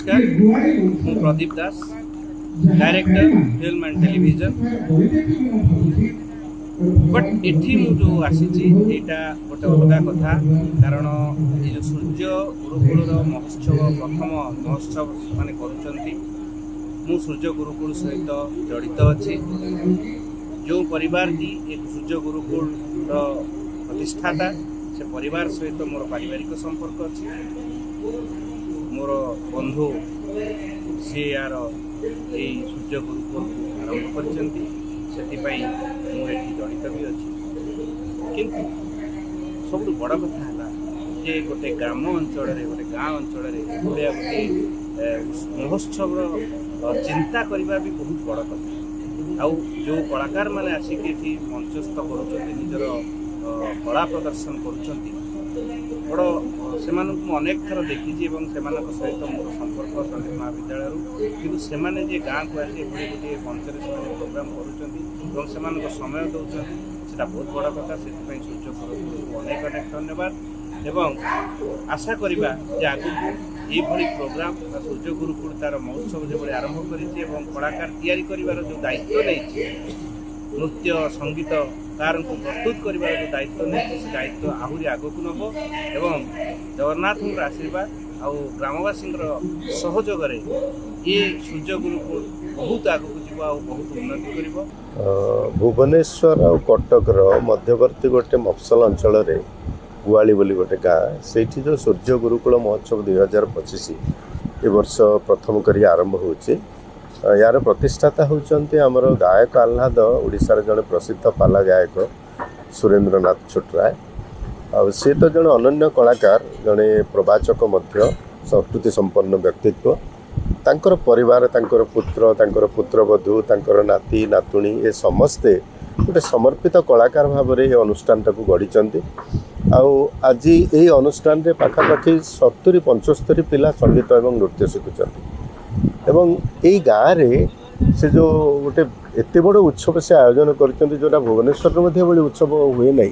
नमस्कार, मैं Pradeep Das, director film and television. But एठी मु जो आसीची एटा गोटे अलग कथा, कारण ये जो सूर्य गुरुकुल महोत्सव प्रथम महोत्सव माने करूचंती। मु सूर्य गुरुकुल सहित जड़ित अच्छी। जो परिवार की एक सूर्य गुरुकुल प्रतिष्ठाता से परिवार सहित मोर पारिवारिक संपर्क अच्छी। मोर बंधु सी यार ये सूर्य गुरुकुल आरंभ कर जड़ित भी अच्छी। किंतु सब बड़ कथा है गोटे ग्राम अंचल गोटे गाँव अंचल गोटे महोत्सव चिंता करने भी बहुत बड़ कथा। आउ जो कलाकार मैंने आसिक मंचस्थ कर कला प्रदर्शन कर बड़ से अनेक थर देखी सहित मोर संपर्क संगीत महाविद्यालय किंतु से गाँव को आसी गोटे मंच से प्रोग्राम कर समय दौरान से बहुत बड़ा कथा। से सूर्य गुरुकुल को अनेक अनेक धन्यवाद एवं आशा करवा आगे ये प्रोग्राम सूर्य गुरुकुल तार महोत्सव जो आरंभ कर कलाकार तैयारी कर जो दायित्व नहीं नृत्य संगीत तार को प्रस्तुत कर जो दायित्व नहीं से दायित्व आहरी आग को नब एवं जगन्नाथ आशीर्वाद आउ ग्रामवासी सहयोग ये सूर्य गुरुकुल बहुत आग को बहुत उन्नति कर। भुवनेश्वर और कटक मध्यवर्ती गोटे मफसल अंचल गुआली बोली गोटे गाँ से जो सूर्य गुरुकुल महोत्सव 2025 ए वर्ष प्रथम कर आरंभ होची। यार प्रतिष्ठाता होचंती आमर गायक आह्लाद ओडिशार जड़े प्रसिद्ध पाला गायक सुरेंद्रनाथ छोटराय। सी तो जड़े अनन्य कलाकार जड़े प्रवाचक संस्कृति संपन्न व्यक्तित्व। तांकर परिवार तांकर पुत्रवधू तांकर नाती नातुणी ये समस्ते गोटे समर्पित कलाकार भाव में अनुष्ठान टाक गढ़ी। आज ये अनुष्ठान रे पाखापाखि 70-75 पिला संगीत एवं नृत्य शिखुंट एवं यही गाँव में से जो गोटे एत बड़ उत्सव से आयोजन कर जोटा भुवनेश्वर में बड़ी उत्सव हुए ना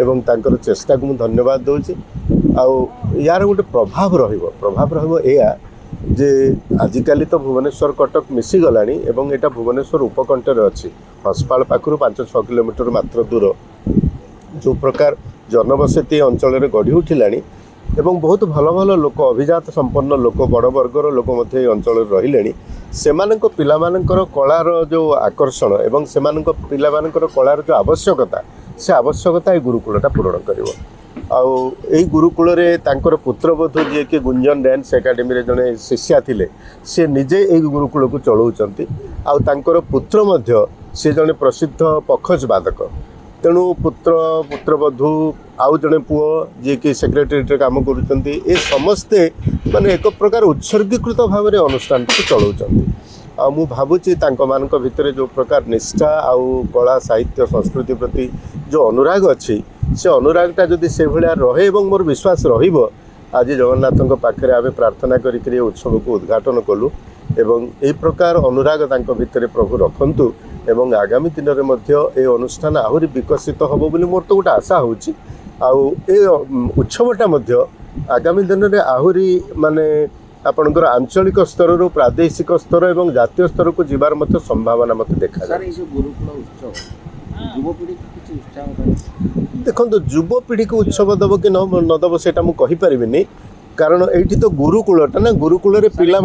एवं तांकर चेष्टा को मुझे धन्यवाद दूसरी। यार गोटे प्रभाव रहा जे आजिकल तो भुवनेश्वर कटक मिसीगला एवं यहाँ भुवनेश्वर उपकंठर अच्छी हस्पाल पाखु 5-6 किलोमीटर मात्र दूर जो प्रकार जनबसती अंचल गढ़ी उठिला एवं बहुत भल भल लोक अभिजात संपन्न लोक बड़ वर्गर लोक अंचल रहिले से पिलामानंकर कलार जो आकर्षण एवं से पिलामानंकर कलार जो आवश्यकता से आवश्यकता ये गुरुकुलटा पूरण कर। गुरुकुल तांकर पुत्रवधू जी कि गुंजन डांस एकाडेमी जड़े शिष्या थिले से निजे ये गुरुकुल को चलाउछंती। आउर पुत्र मध्य से जड़े प्रसिद्ध पखज वादक तेणु पुत्रवधू आउ जड़े पुओ जी कि सेक्रेटेरिएट काम करुँचे ये समस्ते माने एक प्रकार उत्सर्गीकृत भाव में अनुष्ठान को चलाउछंती। मु भावुची तांको भितर जो प्रकार निष्ठा आउ कला साहित्य संस्कृति प्रति जो अनुराग अच्छी से अनुरागटा जदि से भाया रहे एवं मोर विश्वास रहिबो। आज जगन्नाथ पाखे आम प्रार्थना करी उत्सव को उद्घाटन कलु एवं यही प्रकार अनुराग तांको भितर प्रभु रखंतु एवं आगामी दिन में ये अनुष्ठान आहरी विकसित हम बोली मोर तो गोटे आशा होची। उत्सवटा आगामी दिन में आहरी माने आपणकर आंचलिक स्तर रू प्रादेशिक स्तर एवं जातीय स्तर को जीवार संभावना मत देखा देखो युवपीढ़ी को उत्सव दब कि न दब से मुझे कारण ये तो गुरुकुलटा ना गुरुकुल पिला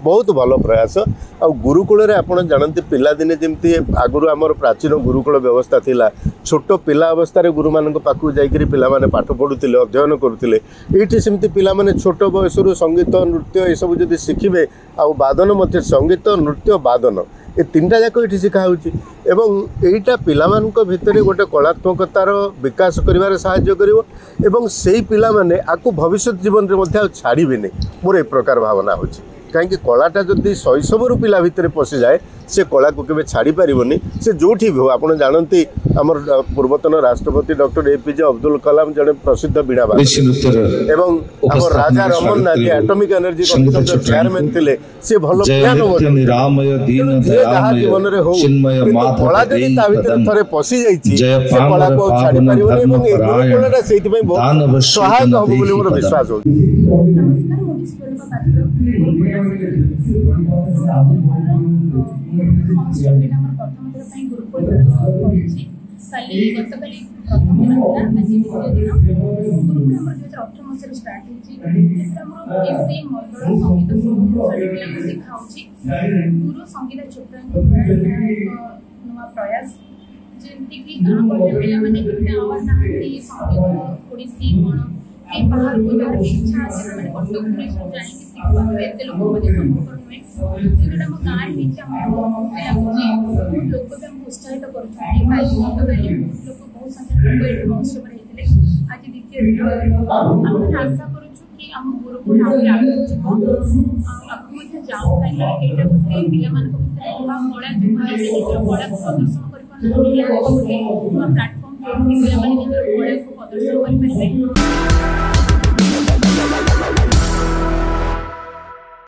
बहुत भल प्रयास। आ गुरुकुल आप जानते पिलादिने जमी आगुरी आमर प्राचीन गुरुकुल व्यवस्था थिला छोट पिला अवस्था गुरु मान पाखु जाइकरी पिला माने पाठ पढ़ुतिले अध्ययन करुतिले। ये सेमती पिला माने छोट बयस संगीत नृत्य ये सब जदि शिखिबे आ वादन मध्य संगीत नृत्य वादन ये तीनटा जाक ये शिखा एवं यहीटा पिलामानक भितर गोटे कलात्मकतार विकास करिवार सहाय्य करिवो एवं सेही पिला माने आकु भविष्य जीवन रे मध्य छाड़िबेनी मोर ए प्रकार भावना होची। कहीं कलाटा जदि शैशवर पिला भितर पशि जाए से कला को केबे छाड़ी पारिबनी से जोठी भी हो आपण जानती हमर पूर्वतन राष्ट्रपति डॉक्टर एपीजे अब्दुल कलाम जड़े प्रसिद्ध बीणावादक एवं हमर राजा रमन नाथ एटॉमिक एनर्जी कमिशन के चेयरमैन थिले से भलो ज्ञान निरामय दीन दयामय जीवन रे हो चिन्मय माता कला जदि ता भीतर थरे पसी जाईची से कला को छाड़ी पारिबनी एवं ए गुरुकुलटा सेति पई बहुत सहायक हो बोली मोर विश्वास हो। नमस्कार मो विश्वरूपा पात्र प्रथम दिन पर गुरुकुल करूची काली गतकाली प्रथम दिन होला आज द्वितीय दिन गुरुकुल हमर 2018 मसिया स्टार्ट होची जेतरा हमर एसए मर्दर संगीत सर्टिफिकेट सिखाउची गुरु संगीत क्षेत्र नुवा प्रयास जेंति कि गां पटे पिला माने किते आवाज नाहती संगीत ओडिसी कोन ए बाहर को जाने की इच्छा है मैंने कटक पुलिस जाने की सीखा एते लोग माने सम्पर्क में जेटा हम गां बीच हम से आउची लोग को हम उत्साहित करछी भाई तो पहले लोग बहुत संख्या में महोत्सव रहथिले आज द्वितीय दिन हम आशा करूछु कि हम गुरुकुल आगे आगे जाओ काहे एटा गोटे पिला मान को भितर कला जुमाने निजर कला को प्रदर्शन करि पाना गोटे प्लेटफॉर्म जे पिला मान निजर कला को प्रदर्शन करि पारे।